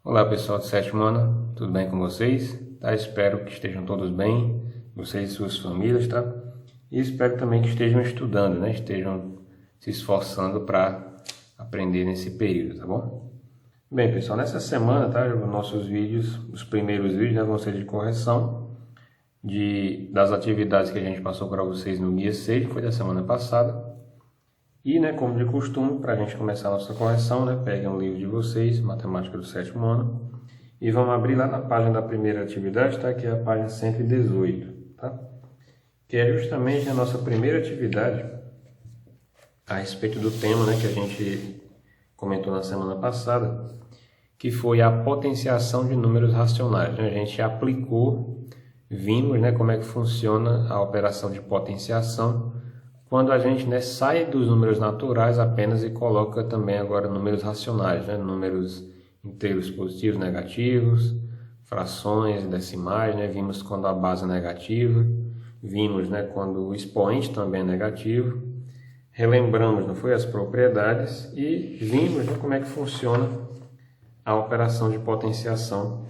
Olá pessoal do sétimo ano, tudo bem com vocês? Tá? Espero que estejam todos bem, vocês e suas famílias, tá? E espero também que estejam estudando, né? Estejam se esforçando para aprender nesse período, tá bom? Bem pessoal, nessa semana, tá? Os nossos vídeos, os primeiros vídeos, né, vão ser de correção das atividades que a gente passou para vocês no guia 6, que foi da semana passada. E, né, como de costume, para a gente começar a nossa correção, né, peguem um livro de vocês, Matemática do sétimo ano, e vamos abrir lá na página da primeira atividade, tá, que é a página 118, tá? Que é justamente a nossa primeira atividade a respeito do tema, né, que a gente comentou na semana passada, que foi a potenciação de números racionais. A gente aplicou, vimos, né, como é que funciona a operação de potenciação, quando a gente, né, sai dos números naturais apenas e coloca também agora números racionais, né, números inteiros positivos, negativos, frações, decimais, né, vimos quando a base é negativa, vimos, né, quando o expoente também é negativo, relembramos, não foi, as propriedades e vimos, né, como é que funciona a operação de potenciação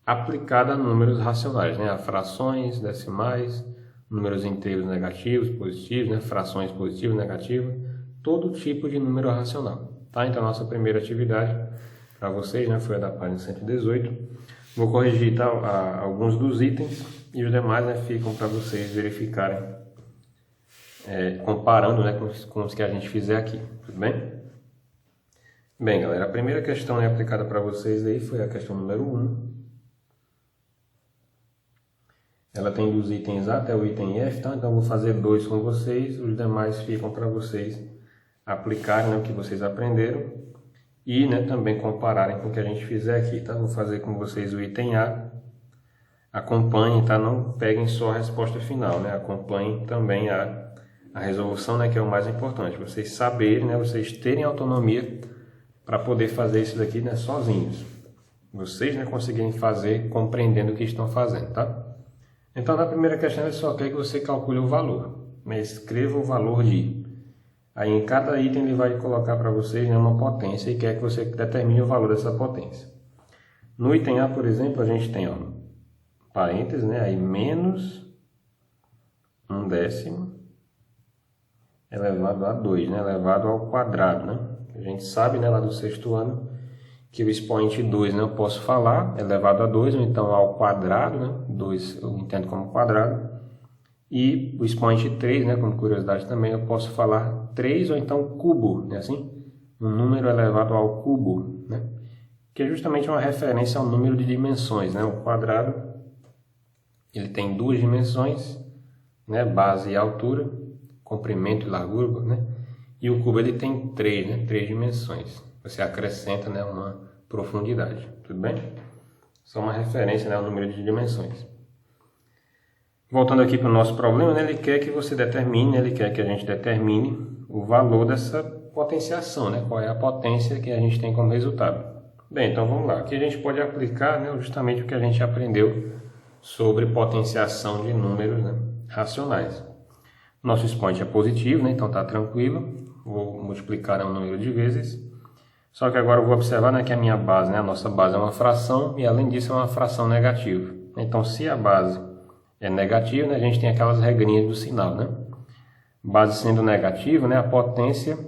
aplicada a números racionais, né, a frações, decimais, números inteiros negativos, positivos, né? Frações positivas, negativas, todo tipo de número racional. Tá? Então, a nossa primeira atividade para vocês, né, foi a da página 118. Vou corrigir, tá, alguns dos itens e os demais, né, ficam para vocês verificarem, comparando, né, com os que a gente fizer aqui. Tudo bem? Bem, galera, a primeira questão, né, aplicada para vocês aí foi a questão número 1. Ela tem dos itens A até o item F, tá? Então eu vou fazer 2 com vocês, os demais ficam para vocês aplicarem, né, o que vocês aprenderam e, né, também compararem com o que a gente fizer aqui, tá? Vou fazer com vocês o item A, acompanhem, tá? Não peguem só a resposta final, né? Acompanhem também a resolução, né, que é o mais importante, vocês saberem, né, vocês terem autonomia para poder fazer isso daqui, né, sozinhos. Vocês, né, conseguirem fazer compreendendo o que estão fazendo, tá? Então, na primeira questão, ele só quer que você calcule o valor. Escreva o valor de. Aí, em cada item, ele vai colocar para vocês, né, uma potência e quer que você determine o valor dessa potência. No item A, por exemplo, a gente tem, ó, parênteses, né, aí menos 1/10 elevado a 2, né, elevado ao quadrado. Né? A gente sabe, né, lá do sexto ano, que o expoente 2, né, eu posso falar elevado a 2, ou então ao quadrado, né, 2 eu entendo como quadrado, e o expoente 3, né, como curiosidade também, eu posso falar 3 ou então cubo, né, assim, um número elevado ao cubo, né, que é justamente uma referência ao número de dimensões, né, o quadrado, ele tem 2 dimensões, né, base e altura, comprimento e largura, né, e o cubo ele tem 3, né, 3 dimensões. Você acrescenta, né, uma profundidade, tudo bem? Só uma referência, né, ao número de dimensões. Voltando aqui para o nosso problema, né, ele quer que você determine, ele quer que a gente determine o valor dessa potenciação, né, qual é a potência que a gente tem como resultado. Bem, então vamos lá. Aqui a gente pode aplicar, né, justamente o que a gente aprendeu sobre potenciação de números, né, racionais. Nosso expoente é positivo, né, então está tranquilo. Vou multiplicar um número de vezes. Só que agora eu vou observar, né, que a minha base, né, a nossa base é uma fração e além disso é uma fração negativa. Então, se a base é negativa, né, a gente tem aquelas regrinhas do sinal, né? Base sendo negativa, né, a potência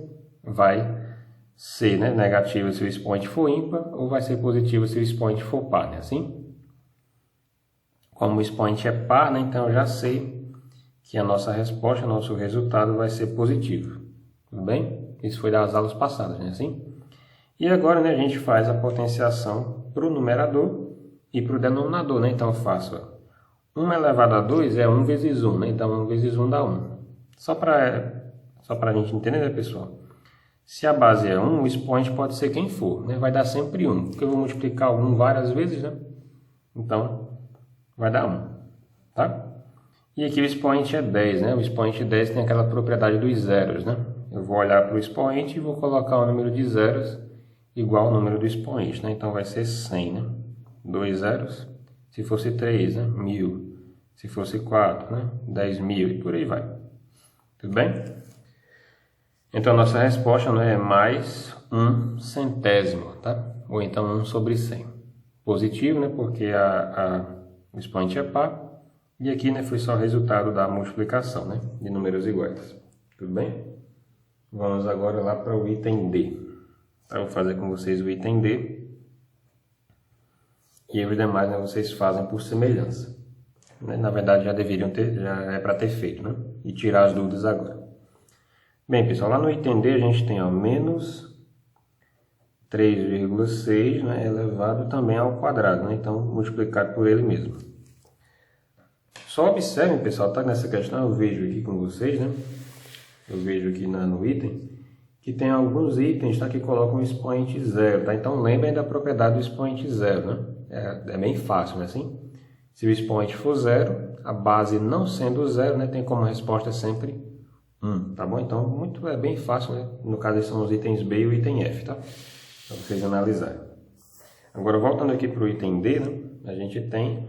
vai ser, né, negativa se o expoente for ímpar ou vai ser positiva se o expoente for par, né, assim? Como o expoente é par, né, então eu já sei que a nossa resposta, nosso resultado vai ser positivo. Tudo bem? Isso foi das aulas passadas, né, assim? E agora, né, a gente faz a potenciação para o numerador e para o denominador, né? Então eu faço 1 elevado a 2 é 1 vezes 1, né? Então 1 vezes 1 dá 1. Só para a gente entender, né, pessoal? Se a base é 1, o expoente pode ser quem for, né? Vai dar sempre 1, porque eu vou multiplicar 1 várias vezes, né? Então vai dar 1, tá? E aqui o expoente é 10, né? O expoente 10 tem aquela propriedade dos zeros, né? Eu vou olhar para o expoente e vou colocar o número de zeros igual ao número do expoente, né? Então vai ser 100, né? 2 zeros, se fosse 3, né? 1000, se fosse 4, né? 10.000 e por aí vai. Tudo bem? Então a nossa resposta, né, é mais 1 centésimo, tá? Ou então 1 sobre 100. Positivo, né? Porque o expoente é par. E aqui, né, foi só o resultado da multiplicação, né, de números iguais. Tudo bem? Vamos agora lá para o item D. Então, eu vou fazer com vocês o item D. E os demais, né, vocês fazem por semelhança. Na verdade, já deveriam ter, já é para ter feito, né? E tirar as dúvidas agora. Bem, pessoal, lá no item D a gente tem, ó, menos 3,6, né, elevado também ao quadrado, né? Então, multiplicado por ele mesmo. Só observem, pessoal, tá nessa questão, eu vejo aqui com vocês, né? Eu vejo aqui no item, que tem alguns itens, tá, que colocam o expoente zero, tá? Então, lembrem da propriedade do expoente zero, né? É bem fácil, né, assim? Se o expoente for zero, a base não sendo zero, né, tem como resposta sempre 1, tá bom? Então, é bem fácil, né? No caso, são os itens B e o item F, tá? Para vocês analisarem. Agora, voltando aqui para o item D, né, a gente tem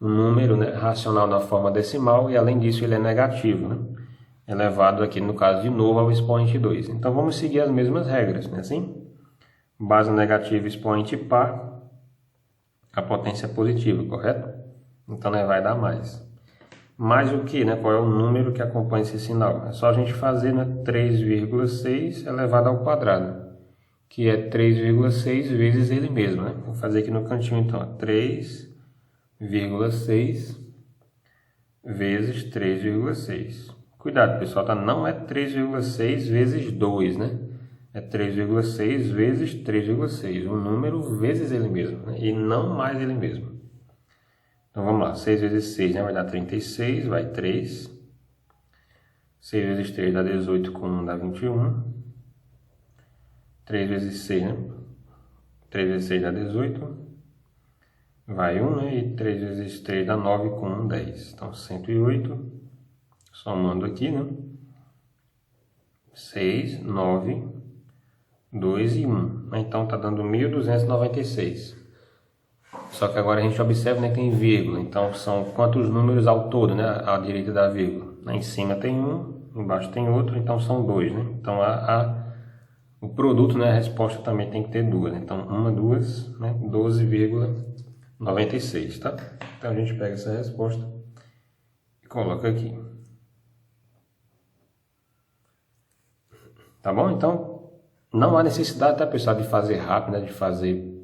um número, né, racional na forma decimal e, além disso, ele é negativo, né? Elevado aqui, no caso, de novo, ao expoente 2. Então, vamos seguir as mesmas regras, né, assim? Base negativa, expoente par, a potência é positiva, correto? Então, né, vai dar mais. Mais o que, né? Qual é o número que acompanha esse sinal? É só a gente fazer, né, 3,6 elevado ao quadrado, que é 3,6 vezes ele mesmo, né? Vou fazer aqui no cantinho, então, 3,6 vezes 3,6. Cuidado, pessoal, tá? Não é 3,6 vezes 2, né? É 3,6 vezes 3,6, um número vezes ele mesmo, né? E não mais ele mesmo. Então, vamos lá, 6 vezes 6, né? Vai dar 36, vai 3. 6 vezes 3 dá 18, com 1 dá 21. 3 vezes 6, né? 3 vezes 6 dá 18. Vai 1, né? E 3 vezes 3 dá 9, com 1, 10. Então, 108. Somando aqui, né? 6, 9, 2 e 1. Então, tá dando 1.296. Só que agora a gente observa, né, que tem vírgula. Então, são quantos números ao todo, né? À direita da vírgula. Lá em cima tem um, embaixo tem outro, então são 2, né? Então, o produto, né, a resposta também tem que ter 2. Então, 1, 2, né, 12,96, tá? Então, a gente pega essa resposta e coloca aqui. Tá bom? Então, não há necessidade, tá, pessoal, de fazer rápido, né, de fazer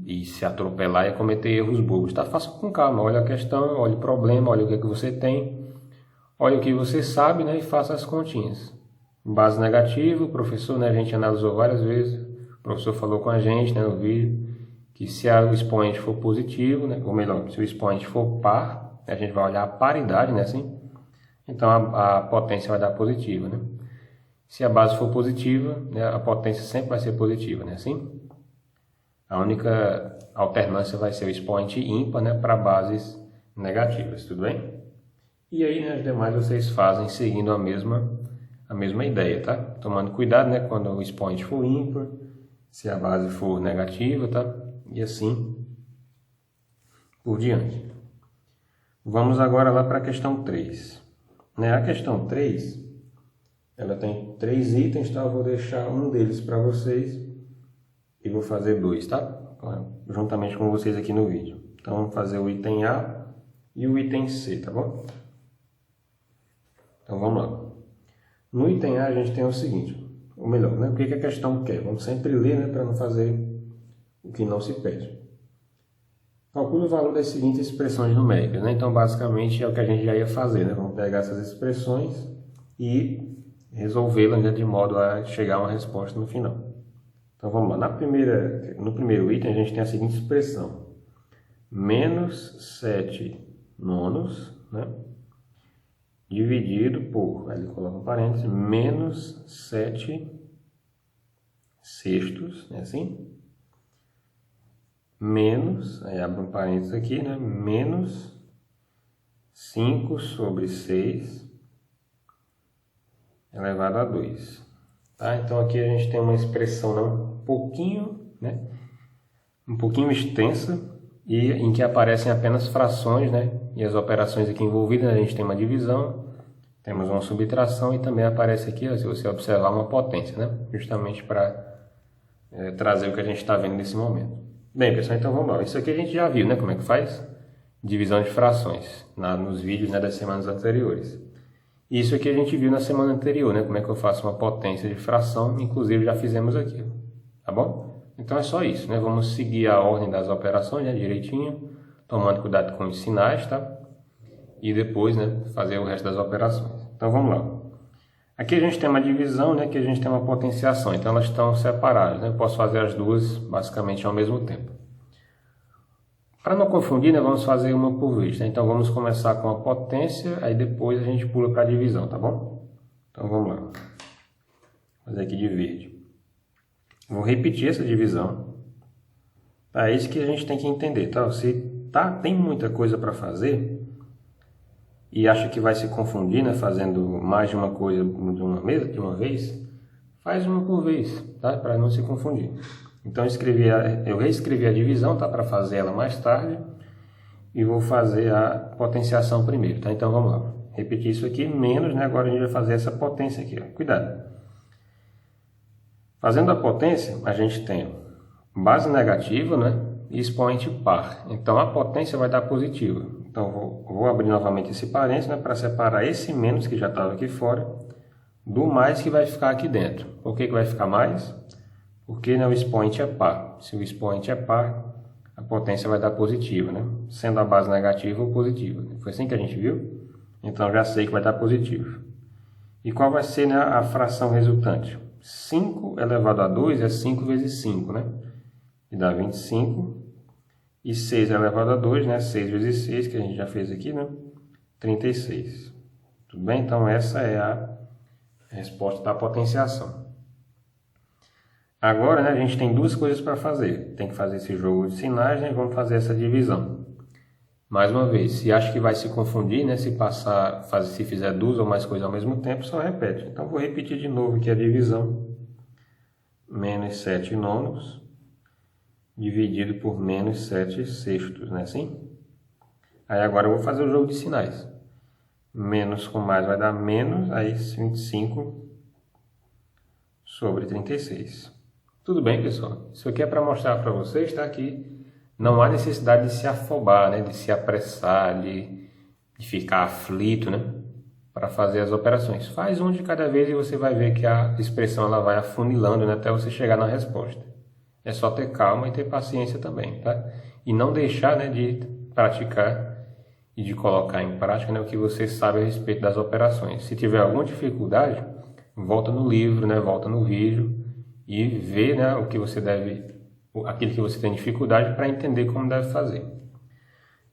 e se atropelar e cometer erros bobos, tá? Faça com calma, olha a questão, olha o problema, olha o que é que você tem, olha o que você sabe, né, e faça as continhas. Base negativa, o professor, né, a gente analisou várias vezes, o professor falou com a gente, né, no vídeo, que se o expoente for positivo, né, ou melhor, se o expoente for par, a gente vai olhar a paridade, né, assim, então a potência vai dar positiva, né. Se a base for positiva, né, a potência sempre vai ser positiva, né, assim. A única alternância vai ser o expoente ímpar, né, para bases negativas, tudo bem? E aí, né, as demais vocês fazem seguindo a mesma ideia, tá? Tomando cuidado, né, quando o expoente for ímpar, se a base for negativa, tá? E assim por diante. Vamos agora lá para a questão 3. Né? A questão 3, ela tem 3 itens, tá? Eu vou deixar um deles para vocês e vou fazer 2, tá? Juntamente com vocês aqui no vídeo. Então, vamos fazer o item A e o item C, tá bom? Então, vamos lá. No item A, a gente tem o seguinte, ou melhor, né? O que a questão quer? Vamos sempre ler, né? Para não fazer o que não se pede. Calcule o valor das seguintes expressões numéricas, né? Então, basicamente, é o que a gente já ia fazer, né? Vamos pegar essas expressões e resolvê-las, né, de modo a chegar a uma resposta no final. Então, vamos lá. No primeiro item, a gente tem a seguinte expressão. Menos 7 nonos, né? Dividido por, aí ele coloca um parênteses, menos 7 sextos, né, assim? Menos, aí abre um parênteses aqui, né? Menos 5 sobre 6 elevado a 2. Tá? Então aqui a gente tem uma expressão, né, um pouquinho extensa e em que aparecem apenas frações, né? E as operações aqui envolvidas, a gente tem uma divisão, temos uma subtração e também aparece aqui, ó, se você observar, uma potência, né? Justamente para trazer o que a gente está vendo nesse momento. Bem, pessoal, então vamos lá. Isso aqui a gente já viu, né? Como é que faz? Divisão de frações, nos vídeos, né, das semanas anteriores. Isso aqui a gente viu na semana anterior, né? Como é que eu faço uma potência de fração, inclusive já fizemos aqui, tá bom? Então é só isso, né? Vamos seguir a ordem das operações, né, direitinho, tomando cuidado com os sinais, tá? E depois, né, fazer o resto das operações. Então vamos lá. Aqui a gente tem uma divisão, né? Aqui a gente tem uma potenciação, então elas estão separadas, né? Eu posso fazer as duas basicamente ao mesmo tempo. Para não confundir, né, vamos fazer uma por vez, né? Então vamos começar com a potência, aí depois a gente pula para a divisão, tá bom? Então vamos lá. Vou fazer aqui de verde. Vou repetir essa divisão. É isso que a gente tem que entender, tá? Você tem muita coisa para fazer e acha que vai se confundir, né, fazendo mais de uma coisa de uma vez, faz uma por vez, tá? Para não se confundir. Então eu reescrevi a divisão, tá? Para fazer ela mais tarde. E vou fazer a potenciação primeiro, tá? Então vamos lá. Repetir isso aqui, menos, né? Agora a gente vai fazer essa potência aqui, ó. Cuidado. Fazendo a potência, a gente tem base negativa, né? E expoente par. Então a potência vai dar positiva. Então vou abrir novamente esse parênteses, né? Para separar esse menos que já estava aqui fora do mais que vai ficar aqui dentro. Por que vai ficar mais? Porque, né, o expoente é par. Se o expoente é par, a potência vai dar positiva, né? Sendo a base negativa ou positiva. Foi assim que a gente viu? Então já sei que vai dar positivo. E qual vai ser, né, a fração resultante? 5 elevado a 2 é 5 vezes 5, né? E dá 25. E 6 elevado a 2, né? 6 vezes 6, que a gente já fez aqui, né? 36. Tudo bem? Então essa é a resposta da potenciação. Agora, né, a gente tem duas coisas para fazer. Tem que fazer esse jogo de sinais, né, e vamos fazer essa divisão. Mais uma vez, se acha que vai se confundir, né, se fizer duas ou mais coisas ao mesmo tempo, só repete. Então, vou repetir de novo aqui a divisão. Menos 7 nonos dividido por menos 7 sextos, né, assim? Aí agora eu vou fazer o jogo de sinais. Menos com mais vai dar menos, aí 25 sobre 36. Tudo bem, pessoal? Isso aqui é para mostrar para vocês, tá? Que não há necessidade de se afobar, né? De se apressar, de ficar aflito, né? Para fazer as operações. Faz um de cada vez e você vai ver que a expressão ela vai afunilando, né? Até você chegar na resposta. É só ter calma e ter paciência também, tá? E não deixar, né, de praticar e de colocar em prática, né, o que você sabe a respeito das operações. Se tiver alguma dificuldade, volta no livro, né? Volta no vídeo e vê, né, aquilo que você tem dificuldade para entender como deve fazer.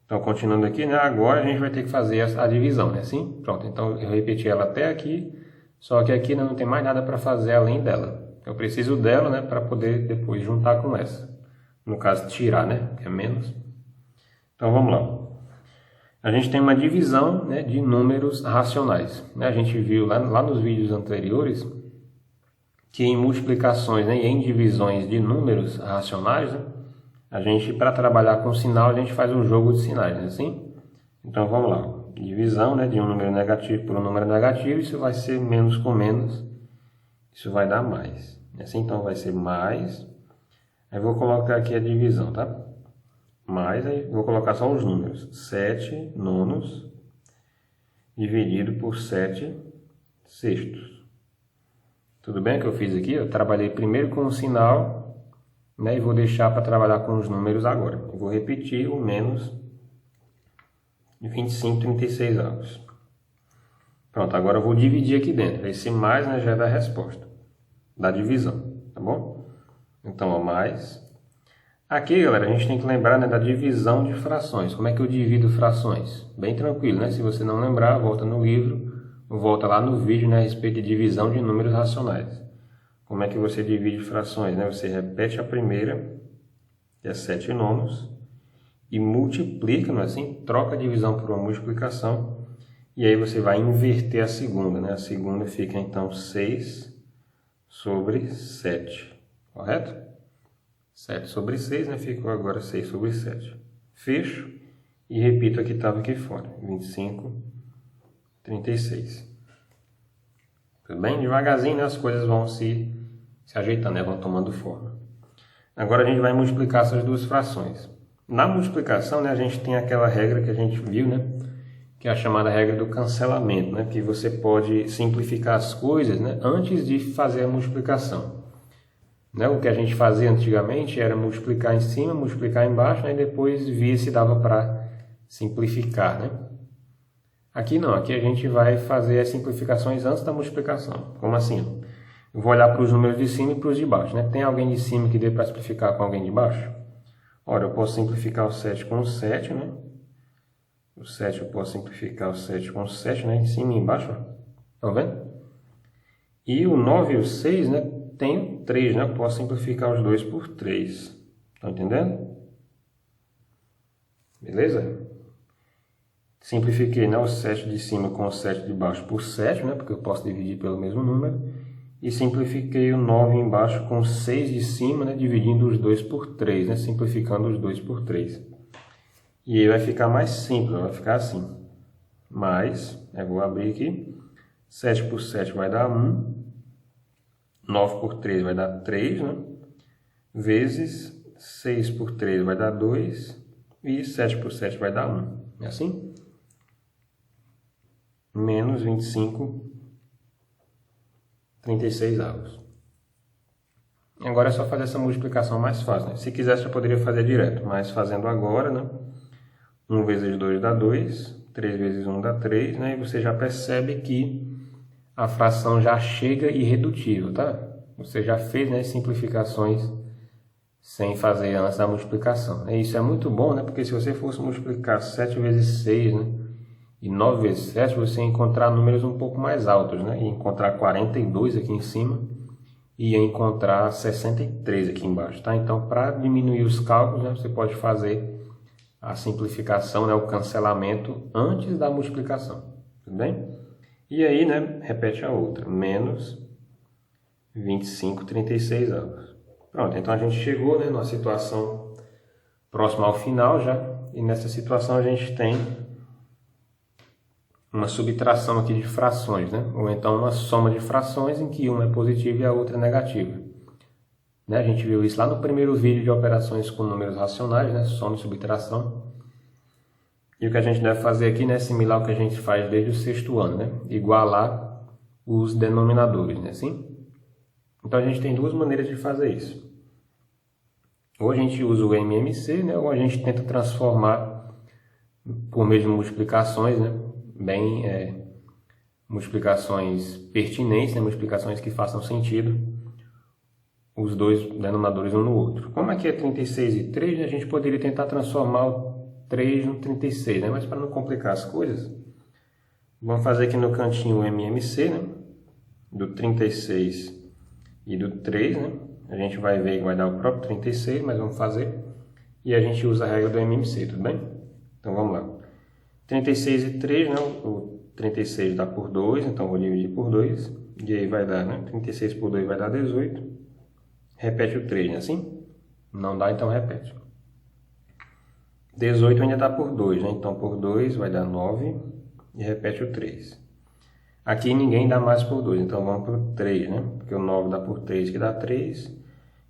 Então, continuando aqui, né, agora a gente vai ter que fazer a divisão, né, assim? Pronto, então eu repeti ela até aqui, só que aqui não tem mais nada para fazer além dela. Eu preciso dela, né, para poder depois juntar com essa. No caso, tirar, né, que é menos. Então, vamos lá. A gente tem uma divisão, né, de números racionais. A gente viu lá nos vídeos anteriores que em multiplicações, né, e em divisões de números racionais, né, a gente, para trabalhar com sinal, a gente faz um jogo de sinais, né, assim? Então vamos lá. Divisão, né, de um número negativo por um número negativo, isso vai ser menos com menos, isso vai dar mais. Assim, então vai ser mais. Aí vou colocar aqui a divisão, tá? Mais, aí vou colocar só os números. 7 nonos dividido por 7 sextos. Tudo bem que eu fiz aqui? Eu trabalhei primeiro com o sinal, né, e vou deixar para trabalhar com os números agora. Eu vou repetir o menos de 25/36 avos. Pronto, agora eu vou dividir aqui dentro. Esse mais, né, já é da resposta, da divisão, tá bom? Então, ó, mais. Aqui, galera, a gente tem que lembrar, né, da divisão de frações. Como é que eu divido frações? Bem tranquilo, né? Se você não lembrar, volta no livro. Volta lá no vídeo, né, a respeito de divisão de números racionais. Como é que você divide frações, né? Você repete a primeira, que é 7 nonos, e multiplica, não é assim? Troca a divisão por uma multiplicação, e aí você vai inverter a segunda, né? A segunda fica, então, 6 sobre 7, correto? 7 sobre 6, né? Ficou agora 6 sobre 7. Fecho e repito a que estava aqui fora, 25/36. Tudo bem? Devagarzinho, né, as coisas vão se ajeitando, né, vão tomando forma. Agora a gente vai multiplicar essas duas frações. Na multiplicação, né, a gente tem aquela regra que a gente viu, né, que é a chamada regra do cancelamento, né, que você pode simplificar as coisas, né, antes de fazer a multiplicação. Né, o que a gente fazia antigamente era multiplicar em cima, multiplicar embaixo, né, e depois via se dava para simplificar. Né? Aqui não, aqui a gente vai fazer as simplificações antes da multiplicação. Como assim? Eu vou olhar para os números de cima e para os de baixo. Né? Tem alguém de cima que dê para simplificar com alguém de baixo? Ora, eu posso simplificar o 7 com o 7, né? O 7 eu posso simplificar o 7 com o 7, né? Em cima e embaixo, estão vendo? E o 9 e o 6, né? Tem o 3, né? Eu posso simplificar os dois por 3. Estão entendendo? Beleza? Simplifiquei, né, o 7 de cima com o 7 de baixo por 7, né? Porque eu posso dividir pelo mesmo número. E simplifiquei o 9 embaixo com 6 de cima, né, dividindo os 2 por 3, né, simplificando os 2 por 3. E aí vai ficar mais simples, vai ficar assim. Mais, eu vou abrir aqui, 7 por 7 vai dar 1, 9 por 3 vai dar 3, né, vezes 6 por 3 vai dar 2, e 7 por 7 vai dar 1. É assim? Menos 25,36 avos. Agora é só fazer essa multiplicação mais fácil. Né? Se quisesse, eu poderia fazer direto, mas fazendo agora, né? 1 vezes 2 dá 2, 3 vezes 1 dá 3, né? E você já percebe que a fração já chega irredutível, tá? Você já fez, né, simplificações sem fazer antes da multiplicação. E isso é muito bom, né? Porque se você fosse multiplicar 7 vezes 6, né? E 9 vezes 7, você ia encontrar números um pouco mais altos, né? Ia encontrar 42 aqui em cima e ia encontrar 63 aqui embaixo, tá? Então, para diminuir os cálculos, né, você pode fazer a simplificação, né, o cancelamento antes da multiplicação, tudo bem? E aí, né, repete a outra, menos 25,36 avos. Pronto, então a gente chegou, né, numa situação próxima ao final já, e nessa situação a gente tem uma subtração aqui de frações, né? Ou então uma soma de frações em que uma é positiva e a outra é negativa. Né? A gente viu isso lá no primeiro vídeo de operações com números racionais, né? Soma e subtração. E o que a gente deve fazer aqui, né, é similar ao que a gente faz desde o sexto ano, né? Igualar os denominadores, né? Assim? Então a gente tem duas maneiras de fazer isso. Ou a gente usa o MMC, né? Ou a gente tenta transformar por meio de multiplicações, né? Multiplicações pertinentes, né? Multiplicações que façam sentido, os dois denominadores um no outro. Como aqui é 36 e 3, né? A gente poderia tentar transformar o 3 no 36, né? Mas para não complicar as coisas, vamos fazer aqui no cantinho o MMC, né? Do 36 e do 3, né? A gente vai ver que vai dar o próprio 36, mas vamos fazer. E a gente usa a regra do MMC, tudo bem? Então vamos lá. 36 e 3, né? O 36 dá por 2, então vou dividir por 2. E aí vai dar, né? 36 por 2 vai dar 18. Repete o 3, né? Assim? Não dá, então repete. 18 ainda dá por 2, né? Então por 2 vai dar 9. E repete o 3. Aqui ninguém dá mais por 2, então vamos para o 3, né? Porque o 9 dá por 3, que dá 3.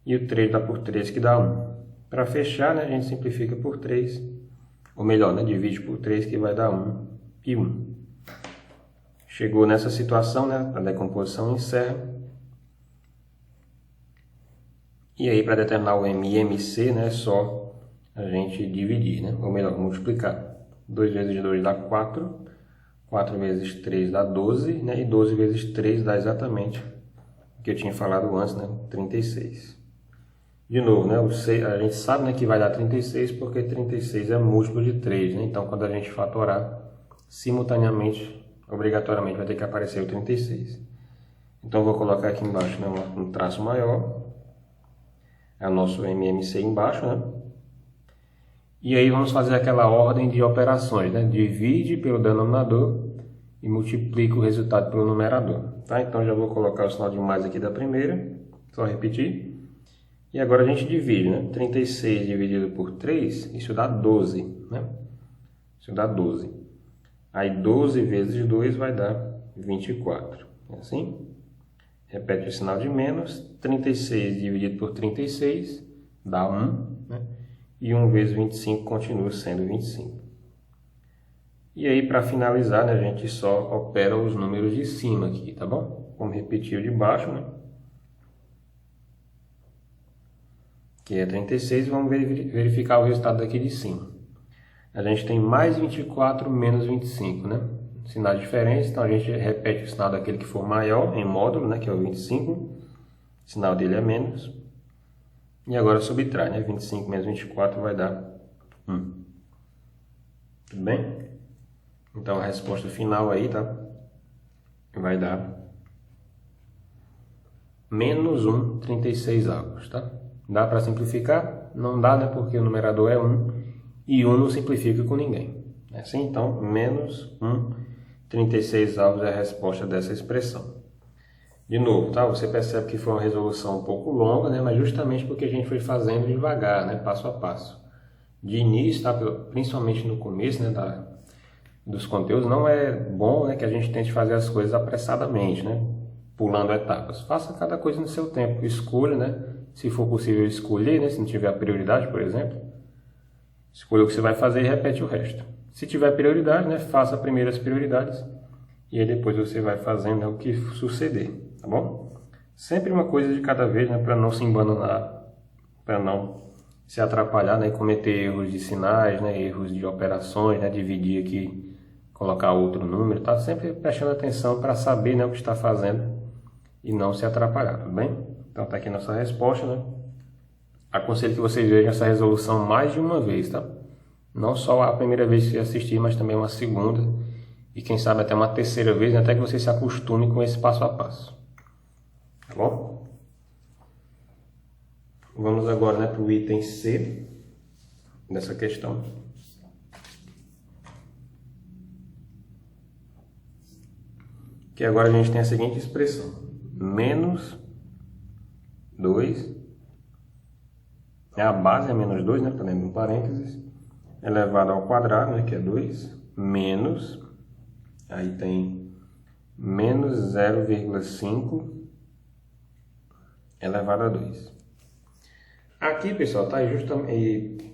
E o 3 dá por 3, que dá 1. Para fechar, né? A gente simplifica por 3. Ou melhor, né? Divide por 3, que vai dar 1 e 1. Chegou nessa situação, né? A decomposição encerra. E aí, para determinar o MMC, né? É só a gente dividir, né? Ou melhor, multiplicar. 2 vezes 2 dá 4. 4 vezes 3 dá 12, né? E 12 vezes 3 dá exatamente o que eu tinha falado antes, né? 36. De novo, né? A gente sabe, né, que vai dar 36 porque 36 é múltiplo de 3, né? Então, quando a gente fatorar, simultaneamente, obrigatoriamente, vai ter que aparecer o 36. Então, eu vou colocar aqui embaixo, né, um traço maior. É o nosso MMC embaixo, né? E aí vamos fazer aquela ordem de operações, né? Divide pelo denominador e multiplica o resultado pelo numerador. Tá? Então, já vou colocar o sinal de mais aqui da primeira. Só repetir. E agora a gente divide, né? 36 dividido por 3, isso dá 12, né? Isso dá 12. Aí 12 vezes 2 vai dar 24. É assim? Repete o sinal de menos. 36 dividido por 36 dá 1, né? E 1 vezes 25 continua sendo 25. E aí, para finalizar, né, a gente só opera os números de cima aqui, tá bom? Vamos repetir o de baixo, né? Que é 36, e vamos verificar o resultado daqui de cima. A gente tem mais 24 menos 25, né? Sinais diferentes, então a gente repete o sinal daquele que for maior em módulo, né? Que é o 25. O sinal dele é menos. E agora subtrai, né? 25 menos 24 vai dar 1. Tudo bem? Então a resposta final aí, tá? Vai dar menos 1, 36avos, tá? Dá para simplificar? Não dá, né? Porque o numerador é 1 e 1 não simplifica com ninguém. É assim? Então, menos 1, 36avos é a resposta dessa expressão. De novo, tá? Você percebe que foi uma resolução um pouco longa, né? Mas justamente porque a gente foi fazendo devagar, né? Passo a passo. De início, tá? Principalmente no começo, né? Dos conteúdos, não é bom, né? Que a gente tente fazer as coisas apressadamente, né? Pulando etapas. Faça cada coisa no seu tempo. Escolha, né? Se for possível escolher, né? Se não tiver a prioridade, por exemplo. Escolha o que você vai fazer e repete o resto. Se tiver prioridade, né? Faça primeiro as prioridades. E aí depois você vai fazendo, né, o que suceder, tá bom? Sempre uma coisa de cada vez, né, para não se embananar, para não se atrapalhar, né, e cometer erros de sinais, né, erros de operações, né, dividir aqui, colocar outro número, tá sempre prestando atenção para saber, né, o que está fazendo e não se atrapalhar, tudo bem? Então tá aqui nossa resposta, né? Aconselho que vocês vejam essa resolução mais de uma vez, tá? Não só a primeira vez que assistir, mas também uma segunda. E quem sabe até uma terceira vez, até que você se acostume com esse passo a passo. Tá bom? Vamos agora, né, para o item C dessa questão. Que agora a gente tem a seguinte expressão. Menos 2. A base é menos 2, né? Está dentro do parênteses. Elevado ao quadrado, né? Que é 2. Menos... Aí tem menos 0,5 elevado a 2. Aqui, pessoal, tá justamente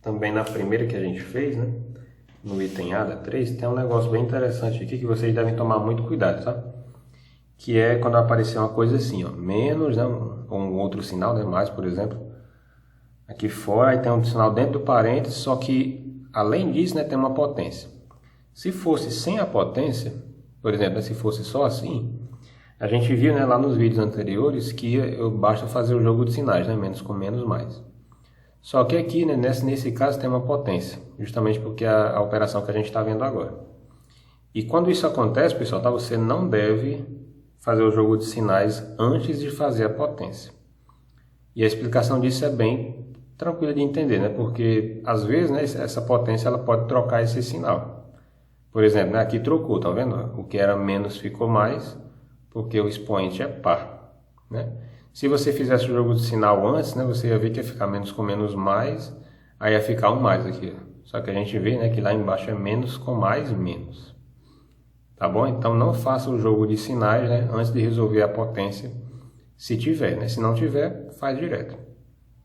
também na primeira que a gente fez, né? No item A da 3, tem um negócio bem interessante aqui que vocês devem tomar muito cuidado, tá? Que é quando aparecer uma coisa assim, ó, menos, né? Ou um outro sinal, né? Mais, por exemplo. Aqui fora, aí tem um sinal dentro do parênteses, só que, além disso, né? Tem uma potência. Se fosse sem a potência, por exemplo, se fosse só assim, a gente viu, né, lá nos vídeos anteriores que basta fazer o jogo de sinais, né, menos com menos, mais. Só que aqui, né, nesse caso, tem uma potência, justamente porque é a operação que a gente está vendo agora. E quando isso acontece, pessoal, tá, você não deve fazer o jogo de sinais antes de fazer a potência. E a explicação disso é bem tranquila de entender, né, porque às vezes, né, essa potência ela pode trocar esse sinal. Por exemplo, né, aqui trocou, tá vendo? O que era menos ficou mais, porque o expoente é par, né? Se você fizesse o jogo de sinal antes, né, você ia ver que ia ficar menos com menos mais, aí ia ficar um mais aqui. Só que a gente vê, né, que lá embaixo é menos com mais menos. Tá bom? Então não faça o jogo de sinais, né, antes de resolver a potência, se tiver, né? Se não tiver, faz direto.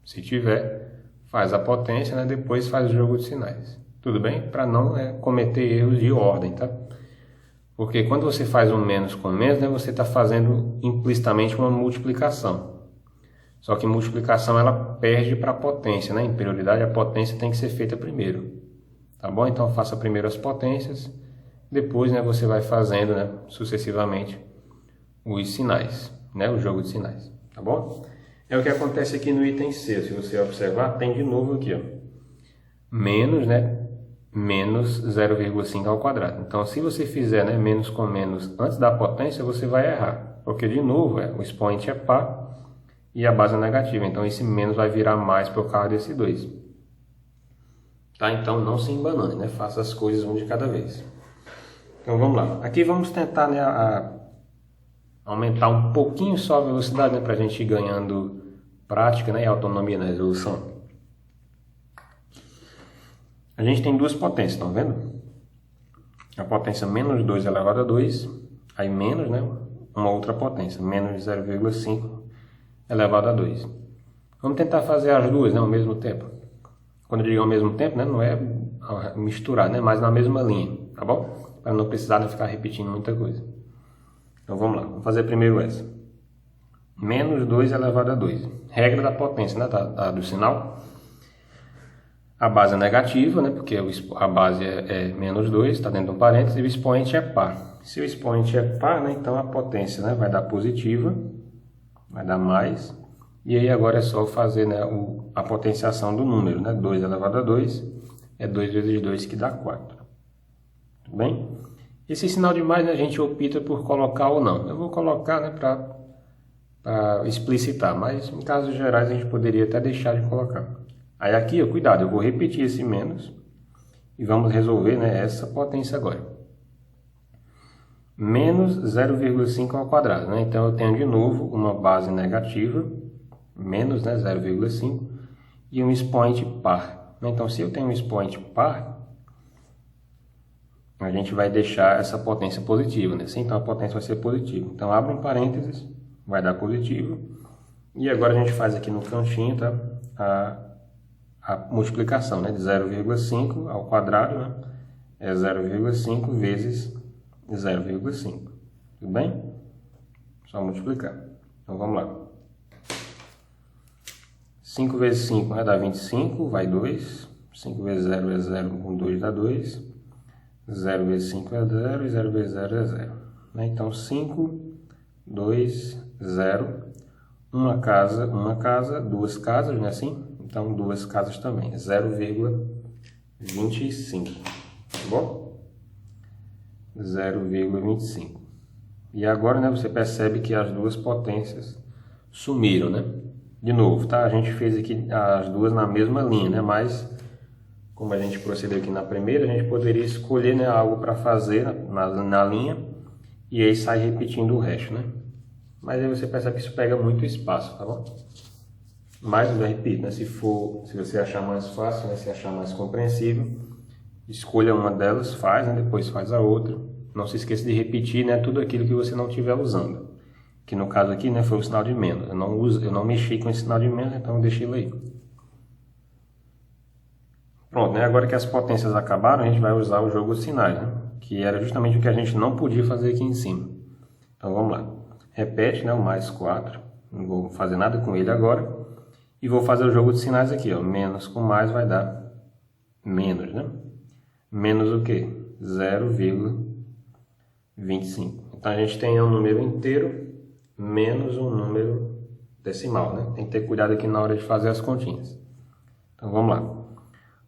Se tiver, faz a potência, né, depois faz o jogo de sinais. Tudo bem? Para não cometer erros de ordem, tá? Porque quando você faz um menos com menos, né, você está fazendo implicitamente uma multiplicação. Só que multiplicação ela perde para a potência, né? Em prioridade a potência tem que ser feita primeiro. Tá bom? Então faça primeiro as potências, depois, né, você vai fazendo, né, sucessivamente os sinais, né, o jogo de sinais. Tá bom? É o que acontece aqui no item C. Se você observar, tem de novo aqui, ó, menos, né? Menos 0,5 ao quadrado. Então, se você fizer, né, menos com menos antes da potência, você vai errar. Porque, de novo, o expoente é par e a base é negativa. Então, esse menos vai virar mais por causa desse 2. Tá? Então, não se embanane, né? Faça as coisas um de cada vez. Então, vamos lá. Aqui vamos tentar, né, aumentar um pouquinho só a velocidade, né, para a gente ir ganhando prática, né, e autonomia na resolução. A gente tem duas potências, estão vendo? A potência menos 2 elevado a 2, aí menos, né, uma outra potência, menos 0,5 elevado a 2. Vamos tentar fazer as duas, né, ao mesmo tempo. Quando eu digo ao mesmo tempo, né, não é misturar, né, mas na mesma linha, tá bom? Para não precisar de ficar repetindo muita coisa. Então vamos lá, vamos fazer primeiro essa. Menos 2 elevado a 2. Regra da potência, né, do sinal. A base é negativa, né, porque a base é menos 2, está dentro de um parênteses, e o expoente é par. Se o expoente é par, né, então a potência, né, vai dar positiva, vai dar mais. E aí agora é só fazer, né, a potenciação do número, né, 2 elevado a 2 é 2 vezes 2 que dá 4. Tudo bem? Esse sinal de mais, né, a gente opta por colocar ou não. Eu vou colocar, né, para explicitar, mas em casos gerais a gente poderia até deixar de colocar. Aí aqui, ó, cuidado, eu vou repetir esse menos e vamos resolver, né, essa potência agora. Menos 0,5 ao quadrado, né? Então eu tenho de novo uma base negativa, menos, né, 0,5, e um expoente par. Então se eu tenho um expoente par, a gente vai deixar essa potência positiva, né? Então a potência vai ser positiva. Então abre um parênteses, vai dar positivo. E agora a gente faz aqui no cantinho, tá? A multiplicação, né, de 0,5 ao quadrado, né, é 0,5 vezes 0,5. Tudo bem? Só multiplicar. Então vamos lá. 5 vezes 5 vai dar 25, vai 2. 5 vezes 0 é 0, com 2 dá 2. 0 vezes 5 é 0 e 0 vezes 0 é 0. Então 5, 2, 0. Uma casa, duas casas, não é assim? Então, duas casas também, 0,25, tá bom? 0,25. E agora, né, você percebe que as duas potências sumiram, né? De novo, tá? A gente fez aqui as duas na mesma linha, né? Mas, como a gente procedeu aqui na primeira, a gente poderia escolher, né, algo para fazer na linha e aí sai repetindo o resto, né? Mas aí você percebe que isso pega muito espaço, tá bom? Mas, eu repito, né, se você achar mais fácil, né, se achar mais compreensível, escolha uma delas, faz, né, depois faz a outra. Não se esqueça de repetir, né, tudo aquilo que você não estiver usando. Que no caso aqui, né, foi o sinal de menos. Eu não mexi com esse sinal de menos, então eu deixei ele aí. Pronto, né, agora que as potências acabaram, a gente vai usar o jogo de sinais, né, que era justamente o que a gente não podia fazer aqui em cima. Então vamos lá. Repete, né, o mais 4. Não vou fazer nada com ele agora. E vou fazer o jogo de sinais aqui, ó. Menos com mais vai dar menos, né? Menos o quê? 0,25. Então a gente tem um número inteiro menos um número decimal, né? Tem que ter cuidado aqui na hora de fazer as continhas. Então vamos lá.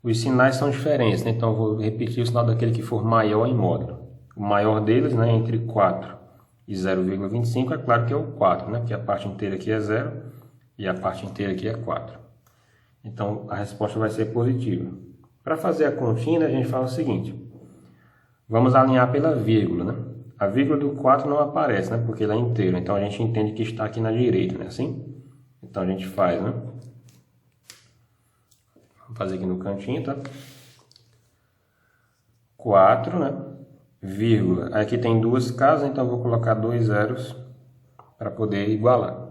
Os sinais são diferentes, né? Então eu vou repetir o sinal daquele que for maior em módulo. O maior deles, né, entre 4 e 0,25, é claro que é o 4, né? Porque a parte inteira aqui é 0. E a parte inteira aqui é 4. Então, a resposta vai ser positiva. Para fazer a continha, a gente faz o seguinte. Vamos alinhar pela vírgula, né? A vírgula do 4 não aparece, né? Porque ele é inteiro. Então, a gente entende que está aqui na direita, né? Assim? Então, a gente faz, né? Vamos fazer aqui no cantinho, tá? 4, né? Vírgula. Aqui tem duas casas, então eu vou colocar 2 zeros para poder igualar.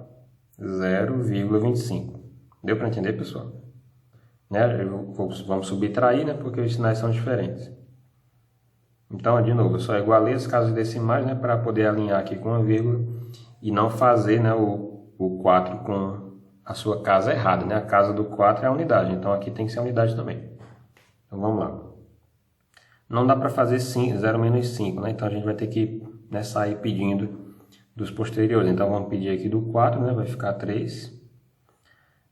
0,25. Deu para entender, pessoal? Né? Vamos subtrair, né? Porque os sinais são diferentes. Então, de novo, eu só igualei as casas decimais, né? Para poder alinhar aqui com a vírgula e não fazer, né, o 4 com a sua casa errada, né? A casa do 4 é a unidade, então aqui tem que ser a unidade também. Então, vamos lá. Não dá para fazer 0 menos 5, né? Então, a gente vai ter que, né, sair pedindo dos posteriores. Então vamos pedir aqui do 4, né? Vai ficar 3.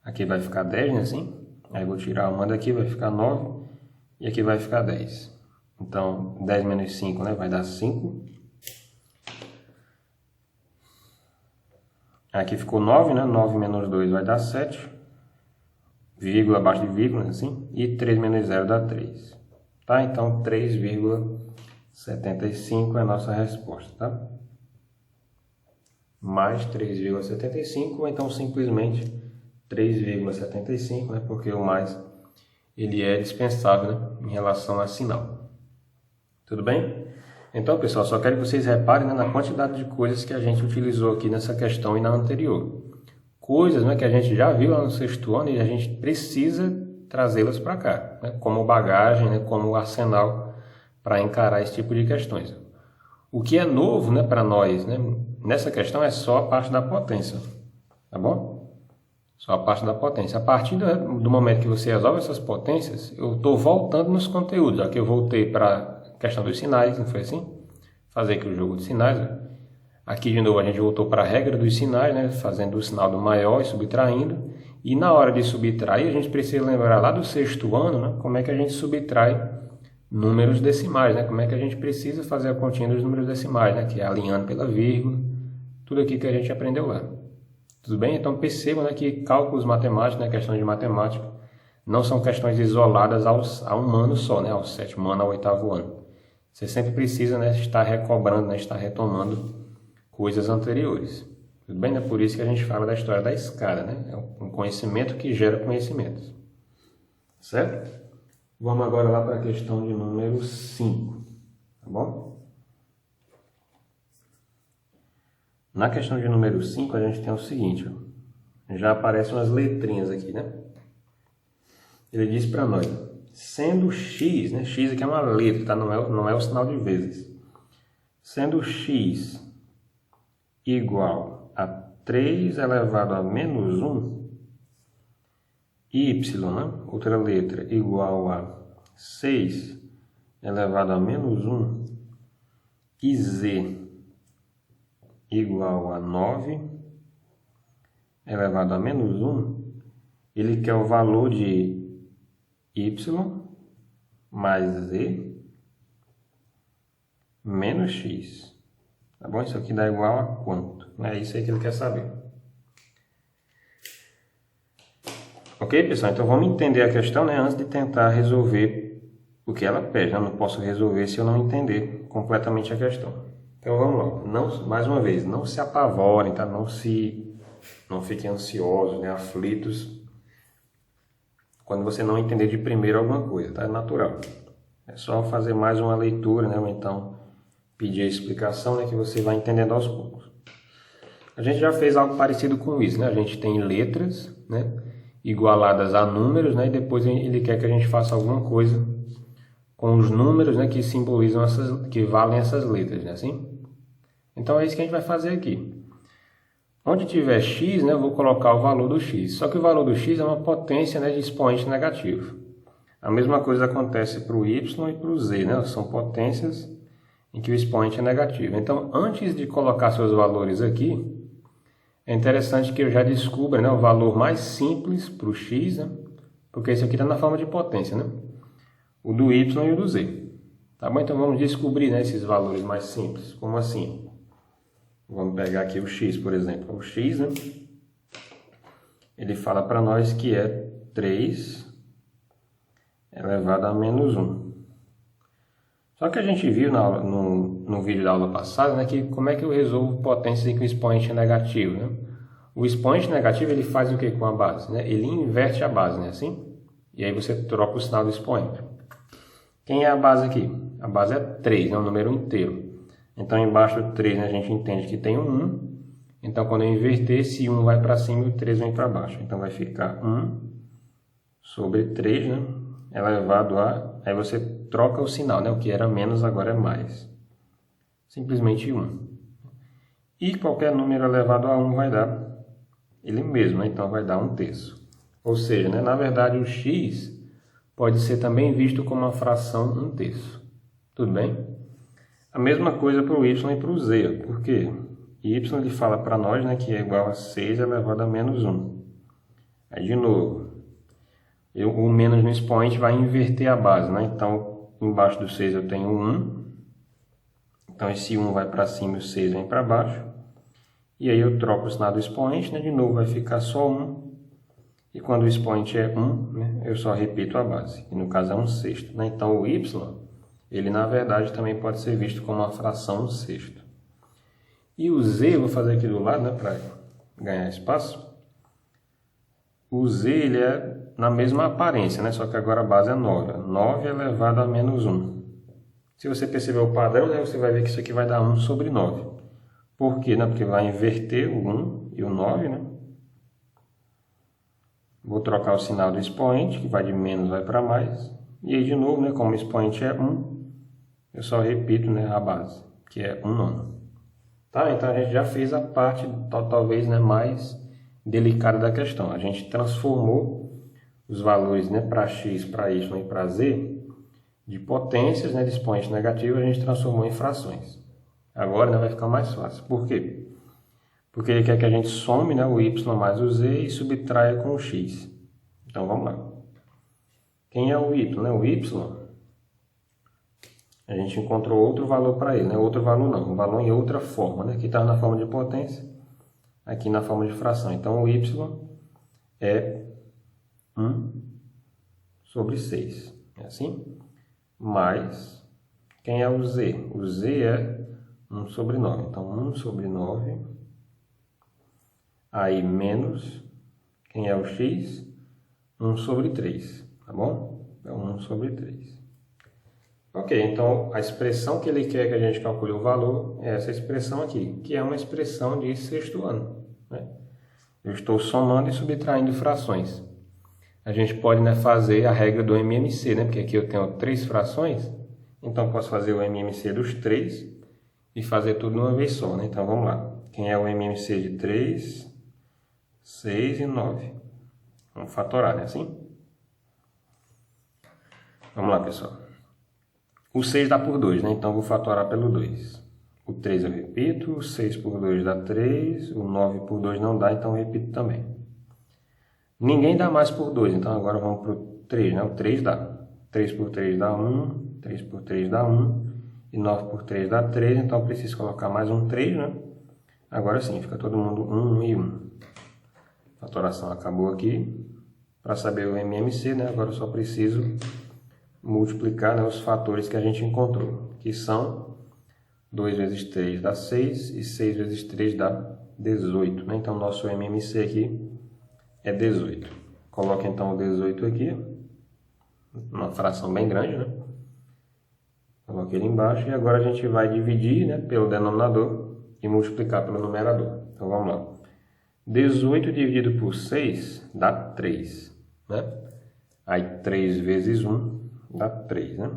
Aqui vai ficar 10, né? Assim. Aí vou tirar uma daqui, vai ficar 9. E aqui vai ficar 10. Então 10 menos 5, né? Vai dar 5. Aqui ficou 9, né? 9 menos 2 vai dar 7. Vírgula abaixo de vírgula, assim. E 3 menos 0 dá 3. Tá? Então 3,75 é a nossa resposta, tá? Mais 3,75, ou então simplesmente 3,75, né? Porque o mais ele é dispensável, né, em relação a sinal. Tudo bem? Então, pessoal, só quero que vocês reparem, né, na quantidade de coisas que a gente utilizou aqui nessa questão e na anterior. coisas, né, que a gente já viu lá no sexto ano e a gente precisa trazê-las para cá, né, como bagagem, né, como arsenal para encarar esse tipo de questões. O que é novo, né, para nós, né, nessa questão é só a parte da potência, tá bom? Só a parte da potência. A partir do momento que você resolve essas potências, eu estou voltando nos conteúdos. Aqui eu voltei para a questão dos sinais, não foi assim? Fazer aqui o jogo de sinais. Né? Aqui de novo a gente voltou para a regra dos sinais, né, fazendo o sinal do maior e subtraindo. E na hora de subtrair, a gente precisa lembrar lá do sexto ano, né, como é que a gente subtrai números decimais, né? Como é que a gente precisa fazer a continha dos números decimais, né? Que é alinhando pela vírgula, tudo aqui que a gente aprendeu lá. Tudo bem? Então percebam, né, que cálculos matemáticos, né, questões de matemática, não são questões isoladas a um ano só, né, ao sétimo ano, ao oitavo ano. Você sempre precisa, né, estar recobrando, né, estar retomando coisas anteriores. Tudo bem? É por isso que a gente fala da história da escada, né? É um conhecimento que gera conhecimentos. Certo? Vamos agora lá para a questão de número 5, tá bom? Na questão de número 5, a gente tem o seguinte, ó, já aparecem umas letrinhas aqui, né? Ele diz para nós, sendo x, né? X aqui é uma letra, tá? Não é o sinal de vezes. Sendo x igual a 3 elevado a menos 1, y, né? Outra letra, igual a 6 elevado a menos 1, e z igual a 9 elevado a menos 1, ele quer o valor de y mais z menos x. Tá bom? Isso aqui dá igual a quanto? É isso aí que ele quer saber. Ok, pessoal? Então vamos entender a questão, né, antes de tentar resolver o que ela pede. Eu não posso resolver se eu não entender completamente a questão. Então vamos lá. Mais uma vez, não se apavorem, tá? Não fiquem ansiosos, né, aflitos quando você não entender de primeiro alguma coisa, tá? É natural. É só fazer mais uma leitura, né, ou então pedir a explicação, né, que você vai entendendo aos poucos. A gente já fez algo parecido com isso, né? A gente tem letras, né, igualadas a números, né, e depois ele quer que a gente faça alguma coisa com os números, né, que simbolizam que valem essas letras, né, assim? Então é isso que a gente vai fazer aqui. Onde tiver x, né, eu vou colocar o valor do x. Só que o valor do x é uma potência, né, de expoente negativo. A mesma coisa acontece para o y e para o z, né? São potências em que o expoente é negativo. Então, antes de colocar seus valores aqui, é interessante que eu já descubra, né, o valor mais simples para o x, né, porque esse aqui está na forma de potência, né? O do y e o do z. Tá bom? Então vamos descobrir, né, esses valores mais simples. Como assim? Vamos pegar aqui o x, por exemplo. O x, né, ele fala para nós que é 3 elevado a menos 1. Só que a gente viu no vídeo da aula passada, né, que como é que eu resolvo potências com expoente negativo, né? O expoente negativo ele faz o que com a base? Né? Ele inverte a base, né, assim? E aí você troca o sinal do expoente. Quem é a base aqui? A base é 3, né, um número inteiro. Então embaixo do 3, né, a gente entende que tem um 1. Então quando eu inverter, esse 1 vai para cima e o 3 vem para baixo. Então vai ficar 1 sobre 3, né, elevado a... Aí você troca o sinal, né? O que era menos agora é mais. Simplesmente 1. E qualquer número elevado a 1 vai dar ele mesmo, né? Então vai dar 1/3. Ou seja, né, na verdade o x pode ser também visto como uma fração 1/3. Tudo bem? A mesma coisa para o y e para o z. Por quê? Y ele fala para nós, né, que é igual a 6 elevado a menos 1. Aí de novo, o menos no expoente vai inverter a base, né? Então, embaixo do 6 eu tenho 1. Então, esse 1 vai para cima e o 6 vem para baixo. E aí eu troco o sinal do expoente, né? De novo vai ficar só 1. E quando o expoente é 1, né, eu só repito a base. E no caso é 1/6. Né? Então, o y, ele na verdade também pode ser visto como uma fração 1/6. E o z, eu vou fazer aqui do lado, né, para ganhar espaço. O z, ele é na mesma aparência, né? Só que agora a base é 9. 9 elevado a menos 1. Se você perceber o padrão, né, você vai ver que isso aqui vai dar 1 sobre 9. Por quê? Né? Porque vai inverter o 1 e o 9, né? Vou trocar o sinal do expoente, que vai de menos vai para mais. E aí de novo, né, como o expoente é 1, eu só repito, né, a base, que é 1/9. Tá? Então a gente já fez a parte talvez, né, mais delicada da questão. A gente transformou os valores, né, para x, para y e para z de potências, né, de expoente negativo, a gente transformou em frações. Agora, né, vai ficar mais fácil. Por quê? Porque ele quer que a gente some, né, o y mais o z e subtraia com o x. Então vamos lá. Quem é o y? Né? O y, a gente encontrou outro valor para ele, né? Outro valor não, um valor em outra forma, né? Aqui está na forma de potência, aqui na forma de fração. Então o y é 1/6, é assim? Mais, quem é o z? O z é 1/9, então 1/9, aí menos, quem é o x? 1/3, tá bom? É 1/3. Ok, então a expressão que ele quer que a gente calcule o valor é essa expressão aqui, que é uma expressão de sexto ano, né? Eu estou somando e subtraindo frações. A gente pode, né, fazer a regra do MMC, né? Porque aqui eu tenho 3 frações, então posso fazer o MMC dos 3 e fazer tudo de uma vez só, né? Então vamos lá. Quem é o MMC de 3, 6 e 9? Vamos fatorar, né? Assim? Vamos lá, pessoal. O 6 dá por 2, né? Então eu vou fatorar pelo 2. O 3 eu repito, o 6 por 2 dá 3, o 9 por 2 não dá, então eu repito também. Ninguém dá mais por 2, então agora vamos para o 3, né? O 3 dá. 3 por 3 dá 1, 3 por 3 dá 1, e 9 por 3 dá 3, então eu preciso colocar mais um 3, né? Agora sim, fica todo mundo 1 e 1. A fatoração acabou aqui. Para saber o MMC, né? Agora eu só preciso multiplicar, né, os fatores que a gente encontrou, que são 2 vezes 3 dá 6 e 6 vezes 3 dá 18. Né? Então, nosso MMC aqui é 18. Coloque então o 18 aqui, uma fração bem grande, né? Coloque ele embaixo e agora a gente vai dividir, né, pelo denominador e multiplicar pelo numerador. Então, vamos lá. 18 dividido por 6 dá 3, né? Aí 3 vezes 1 dá 3, né?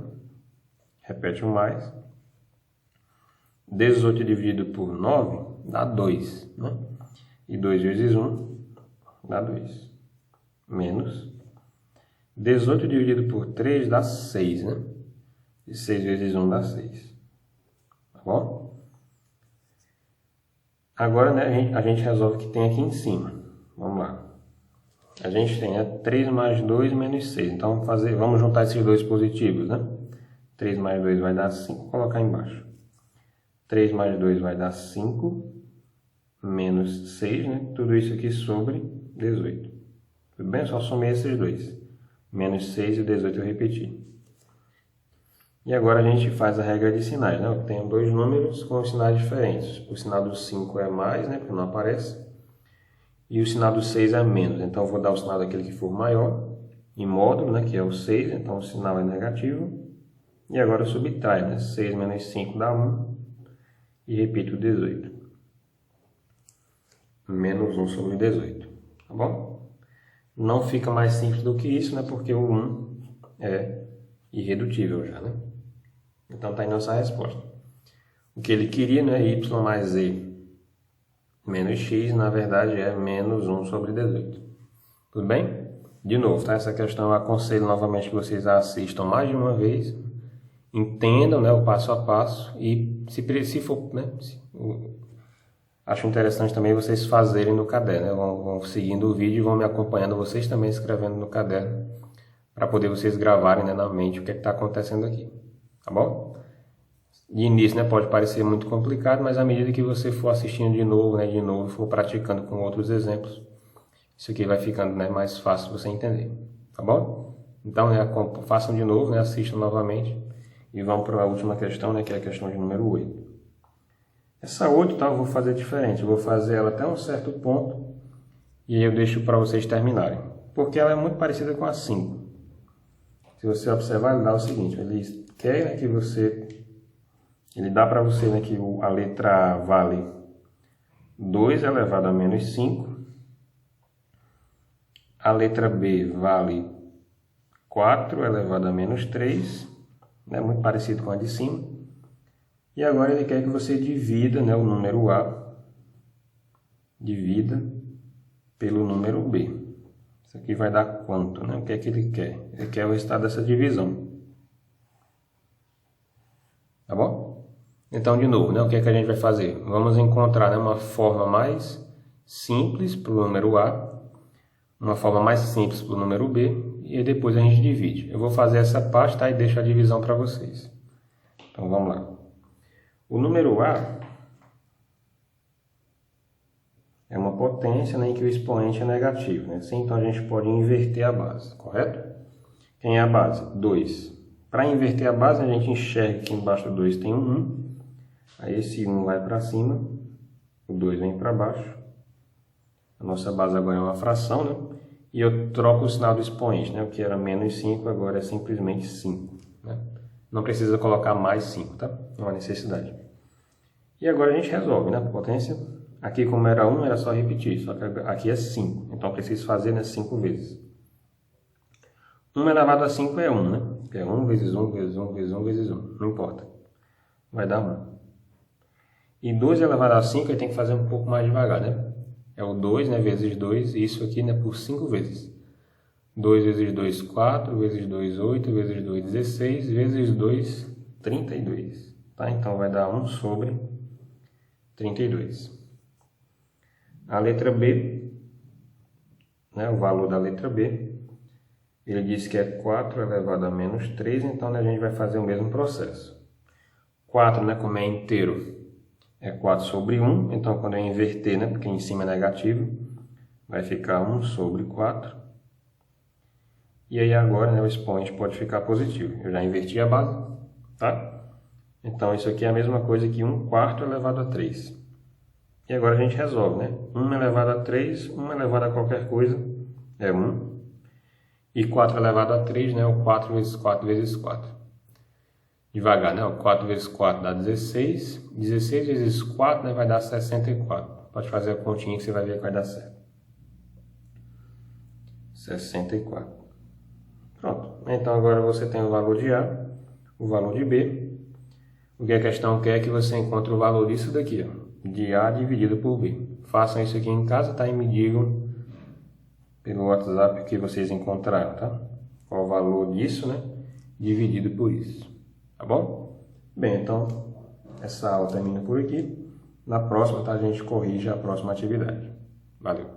Repete o mais. 18 dividido por 9 dá 2, né? E 2 vezes 1 dá 2. Menos. 18 dividido por 3 dá 6, né? E 6 vezes 1 dá 6. Tá bom? Agora, né, a gente resolve o que tem aqui em cima. Vamos lá. A gente tem, né, 3 mais 2 menos 6. Então, vamos juntar esses dois positivos, né? 3 mais 2 vai dar 5. Vou colocar embaixo. 3 mais 2 vai dar 5. Menos 6, né? Tudo isso aqui sobre 18. Tudo bem? Eu só somei esses dois. Menos 6 e 18 eu repeti. E agora a gente faz a regra de sinais, né? Eu tenho dois números com sinais diferentes. O sinal do 5 é mais, né? Porque não aparece. E o sinal do 6 é menos. Então, eu vou dar o sinal daquele que for maior, em módulo, né? Que é o 6. Então, o sinal é negativo. E agora eu subtraio, né? 6 menos 5 dá 1. E repito 18. Menos 1 sobre 18. Tá bom? Não fica mais simples do que isso, né? Porque o 1 é irredutível já, né? Então, está aí nossa resposta. O que ele queria, né? Y mais Z menos x, na verdade, é menos 1 sobre 18. Tudo bem? De novo, tá? Essa questão eu aconselho novamente que vocês a assistam mais de uma vez, entendam, né, o passo a passo e, se for, né, acho interessante também vocês fazerem no caderno, né? Vão seguindo o vídeo e vão me acompanhando, vocês também escrevendo no caderno, para poder vocês gravarem, né, na mente o que está acontecendo aqui. Tá bom? De início, né, pode parecer muito complicado, mas à medida que você for assistindo de novo, né, for praticando com outros exemplos, isso aqui vai ficando, né, mais fácil você entender. Tá bom? Então, né, façam de novo, né, assistam novamente e vamos para a última questão, né, que é a questão de número 8. Essa 8, tá, eu vou fazer diferente. Eu vou fazer ela até um certo ponto e aí eu deixo para vocês terminarem. Porque ela é muito parecida com a 5. Se você observar, ele dá o seguinte, ele quer, né, que você... Ele dá para você, né, que a letra A vale 2 elevado a menos 5. A letra B vale 4 elevado a menos 3, né? Muito parecido com a de cima. E agora ele quer que você divida, né, o número A, divida pelo número B. Isso aqui vai dar quanto, né? O que é que ele quer? Ele quer o resultado dessa divisão. Tá bom? Então, de novo, né, o que é que a gente vai fazer? Vamos encontrar, né, uma forma mais simples para o número A, uma forma mais simples para o número B, e depois a gente divide. Eu vou fazer essa parte, tá? E deixo a divisão para vocês. Então, vamos lá. O número A é uma potência, né, em que o expoente é negativo, né? Assim, então a gente pode inverter a base, correto? Quem é a base? 2. Para inverter a base, a gente enxerga que embaixo do 2 tem um 1. Aí esse 1 vai para cima, o 2 vem para baixo. A nossa base agora é uma fração, né? E eu troco o sinal do expoente, né? O que era menos 5 agora é simplesmente 5, né? Não precisa colocar mais 5, tá? Não há necessidade. E agora a gente resolve, né? Potência. Aqui, como era 1, era só repetir. Só que aqui é 5. Então, eu preciso fazer, né, 5 vezes. 1 elevado a 5 é 1, né? Que é 1 vezes 1 vezes 1 vezes 1 vezes 1. Não importa. Vai dar 1. E 2 elevado a 5, aí tem que fazer um pouco mais devagar, né? É o 2, né, vezes 2. E isso aqui, né, por 5 vezes. 2 vezes 2, 4. Vezes 2, 8. Vezes 2, 16. Vezes 2, 32. Tá? Então, vai dar 1 sobre 32. A letra B, né, o valor da letra B, ele diz que é 4 elevado a menos 3, então, né, a gente vai fazer o mesmo processo. 4, né, como é inteiro, é 4 sobre 1, então quando eu inverter, né, porque em cima é negativo, vai ficar 1 sobre 4. E aí agora, né, o expoente pode ficar positivo. Eu já inverti a base, tá? Então isso aqui é a mesma coisa que 1 quarto elevado a 3. E agora a gente resolve, né? 1 elevado a 3, 1 elevado a qualquer coisa é 1. E 4 elevado a 3, né? O 4 vezes 4 vezes 4. Devagar, né? O 4 vezes 4 dá 16. 16 vezes 4, né, vai dar 64. Pode fazer a continha que você vai ver que vai dar certo. 64. Pronto. Então agora você tem o valor de A, o valor de B. O que a questão quer é que você encontre o valor disso daqui, ó, de A dividido por B. Façam isso aqui em casa, tá? E me digam pelo WhatsApp que vocês encontraram, tá? Qual o valor disso, né? Dividido por isso. Tá bom? Bem, então, essa aula termina por aqui. Na próxima, tá? A gente corrige a próxima atividade. Valeu!